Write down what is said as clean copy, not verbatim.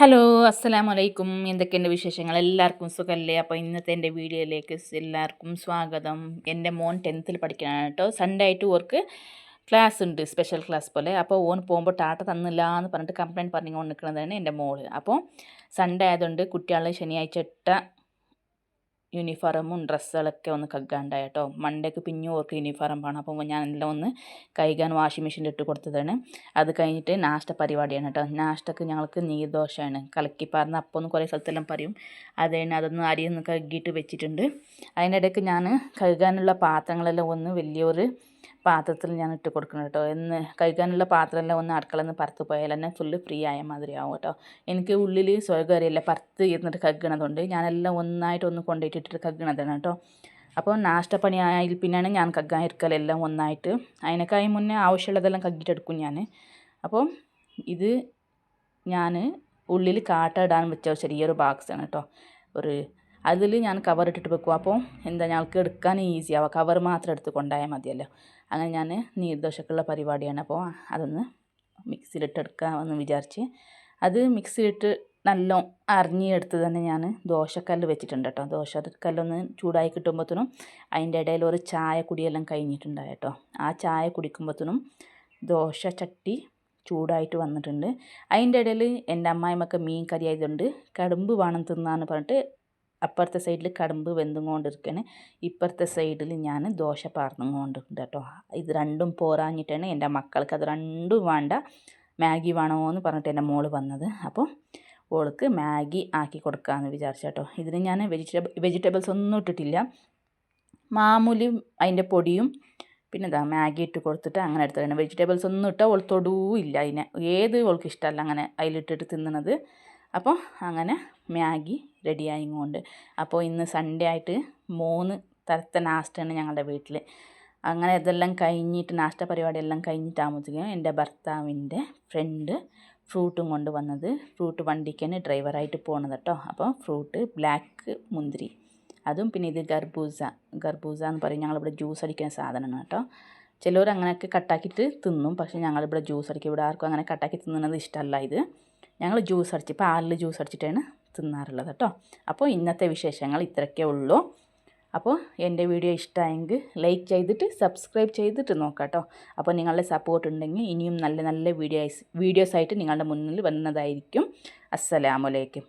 Hello അസ്സലാമു അലൈക്കും. എന്തൊക്കെയുണ്ട് വിശേഷങ്ങൾ? എല്ലാവർക്കും സുഖമല്ലേ? അപ്പോൾ ഇന്നത്തെ എൻ്റെ വീഡിയോയിലേക്ക് എല്ലാവർക്കും സ്വാഗതം. എൻ്റെ മോൻ 10th പഠിക്കാനാണ് കേട്ടോ. സൺഡേ ആയിട്ട് ഓർക്ക് ക്ലാസ് ഉണ്ട്, സ്പെഷ്യൽ ക്ലാസ് പോലെ. അപ്പോൾ ഓൻ പോകുമ്പോൾ ടാറ്റ തന്നില്ല എന്ന് പറഞ്ഞിട്ട് കംപ്ലയിൻറ്റ് പറഞ്ഞുകൊണ്ട് നിൽക്കുന്നതാണ് എൻ്റെ മോള്. അപ്പോൾ സൺഡേ ആയതുകൊണ്ട് കുട്ടികൾ ശനിയാഴ്ച ഇട്ട യൂണിഫോമും ഡ്രസ്സുകളൊക്കെ ഒന്ന് കഴുകാണ്ടായി കേട്ടോ. മണ്ടേക്ക് പിന്നെയും ഓർക്ക് യൂണിഫോം വേണം. അപ്പോൾ ഞാൻ എല്ലാം ഒന്ന് കഴുകാൻ വാഷിംഗ് മെഷീനിൽ ഇട്ട് കൊടുത്തതാണ്. അത് കഴിഞ്ഞിട്ട് നാഷ്ട പരിപാടിയാണ് കേട്ടോ. നാഷ്ടക്ക് ഞങ്ങൾക്ക് നീർദോശയാണ്. കലക്കി പറഞ്ഞ അപ്പോൾ ഒന്ന് കുറേ സ്ഥലത്തെല്ലാം പറയും. അതൊന്ന് അരിയൊന്ന് കഴുകിയിട്ട് വെച്ചിട്ടുണ്ട്. അതിൻ്റെ ഇടയ്ക്ക് ഞാൻ കഴുകാനുള്ള പാത്രങ്ങളെല്ലാം ഒന്ന് വലിയൊരു പാത്രത്തിൽ ഞാൻ ഇട്ട് കൊടുക്കണം കേട്ടോ. കഴുകാനുള്ള പാത്രമെല്ലാം ഒന്ന് അടുക്കളയിൽ നിന്ന് പുറത്ത് പോയാൽ തന്നെ ഫുള്ള് ഫ്രീ ആയ മാതിരി ആവും കേട്ടോ. എനിക്ക് ഉള്ളിൽ സ്വകാര്യല്ല പുറത്ത് ഇരുന്നിട്ട് കഴുകണതുകൊണ്ട് ഞാനെല്ലാം ഒന്നായിട്ടൊന്ന് കൊണ്ടുപോയിട്ടിട്ട് കഴുകണതാണ് കേട്ടോ. അപ്പോൾ നാഷ്ടപ്പണി ആയാൽ പിന്നെയാണ് ഞാൻ കഴുകാൻ ഇരിക്കലെല്ലാം ഒന്നായിട്ട്. അതിനേക്കായി മുന്നേ ആവശ്യമുള്ളതെല്ലാം കഴുകിയിട്ടെടുക്കും ഞാൻ. അപ്പോൾ ഇത് ഞാൻ ഉള്ളിൽ കാട്ട ഇടാൻ വെച്ച ചെറിയൊരു ബോക്സാണ് കേട്ടോ. അതിൽ ഞാൻ കവർ ഇട്ടിട്ട് വെക്കും. അപ്പോൾ ഞങ്ങൾക്ക് എടുക്കാൻ ഈസിയാവും. കവർ മാത്രം എടുത്ത് കൊണ്ടുപോയാൽ മതിയല്ലോ. അങ്ങനെ ഞാൻ നീർദോശക്കുള്ള പരിപാടിയാണ്. അപ്പോൾ അതൊന്ന് മിക്സിയിലിട്ടെടുക്കാമെന്ന് വിചാരിച്ച് അത് മിക്സിയിലിട്ട് നല്ല അരിഞ്ഞെടുത്ത് തന്നെ ഞാൻ ദോശക്കല്ല് വെച്ചിട്ടുണ്ട് കേട്ടോ. ദോശക്കല്ലൊന്ന് ചൂടായി കിട്ടുമ്പോഴത്തേനും അതിൻ്റെ ഇടയിൽ ഒരു ചായ കുടിയെല്ലാം കഴിഞ്ഞിട്ടുണ്ടായി കേട്ടോ. ആ ചായ കുടിക്കുമ്പോഴത്തേനും ദോശ ചട്ടി ചൂടായിട്ട് വന്നിട്ടുണ്ട്. അതിൻ്റെ ഇടയിൽ എൻ്റെ അമ്മായിമ്മക്ക് മീൻ കറി ആയതുകൊണ്ട് കടുമ്പ് വേണം തിന്നാന്ന് പറഞ്ഞിട്ട് അപ്പുറത്തെ സൈഡിൽ കടുമ്പ് വെന്തും കൊണ്ടിരിക്കുകയാണ്. ഇപ്പുറത്തെ സൈഡിൽ ഞാൻ ദോശ പാർന്നും കൊണ്ടിട്ടുണ്ട് കേട്ടോ. ഇത് രണ്ടും പോരാഞ്ഞിട്ടാണ് എൻ്റെ മക്കൾക്ക് അത് രണ്ടും വേണ്ട, മാഗി വേണമോ എന്ന് പറഞ്ഞിട്ട് എൻ്റെ മോള് വന്നത്. അപ്പോൾ ഓൾക്ക് മാഗി ആക്കി കൊടുക്കാമെന്ന് വിചാരിച്ചു കേട്ടോ. ഇതിന് ഞാൻ വെജിറ്റബിൾസ് ഒന്നും ഇട്ടിട്ടില്ല. മാമൂലി അതിൻ്റെ പൊടിയും പിന്നെ മാഗി ഇട്ട് കൊടുത്തിട്ട് അങ്ങനെ എടുത്തതാണ്. വെജിറ്റബിൾസ് ഒന്നും ഇട്ടാൽ ഓൾ തൊടുവില്ല. അതിനെ ഏത് ഓൾക്ക് ഇഷ്ടമല്ല അങ്ങനെ അതിലിട്ടിട്ട് തിന്നണത്. അപ്പോൾ അങ്ങനെ മാഗി റെഡിയായിങ്ങോണ്ട്. അപ്പോൾ ഇന്ന് സൺഡേ ആയിട്ട് 3 തരത്തെ നാഷ്ടയാണ് ഞങ്ങളുടെ വീട്ടിൽ. അങ്ങനെ ഇതെല്ലാം കഴിഞ്ഞിട്ട് നാഷ്ട പരിപാടിയെല്ലാം കഴിഞ്ഞിട്ടാകുമ്പോഴത്തേക്കും എൻ്റെ ഭർത്താവിൻ്റെ ഫ്രണ്ട് ഫ്രൂട്ടും കൊണ്ട് വന്നത്. ഫ്രൂട്ട് വണ്ടിക്കാണ് ഡ്രൈവറായിട്ട് പോകുന്നത് കേട്ടോ. അപ്പോൾ ഫ്രൂട്ട് ബ്ലാക്ക് മുന്തിരി, അതും പിന്നെ ഇത് ഗർബൂസ എന്ന് പറയും. ഞങ്ങളിവിടെ ജ്യൂസ് അടിക്കുന്ന സാധനമാണ് കേട്ടോ. ചിലർ അങ്ങനെയൊക്കെ കട്ടാക്കിയിട്ട് തിന്നും, പക്ഷേ ഞങ്ങളിവിടെ ജ്യൂസ് അടിക്കും. ഇവിടെ ആർക്കും അങ്ങനെ കട്ടാക്കി തിന്നുന്നത് ഇഷ്ടമല്ല. ഇത് ഞങ്ങൾ ജ്യൂസ് അടിച്ച് പാലിൽ ജ്യൂസ് അടിച്ചിട്ടാണ് തിന്നാറുള്ളത് കേട്ടോ. അപ്പോൾ ഇന്നത്തെ വിശേഷങ്ങൾ ഇത്രയൊക്കെ ഉള്ളൂ. അപ്പോൾ എൻ്റെ വീഡിയോ ഇഷ്ടമായെങ്കിൽ ലൈക്ക് ചെയ്തിട്ട് സബ്സ്ക്രൈബ് ചെയ്തിട്ട് നോക്കാം കേട്ടോ. അപ്പോൾ നിങ്ങളുടെ സപ്പോർട്ട് ഉണ്ടെങ്കിൽ ഇനിയും നല്ല നല്ല വീഡിയോസായിട്ട് നിങ്ങളുടെ മുന്നിൽ വരുന്നതായിരിക്കും. അസ്സലാമു അലൈക്കും.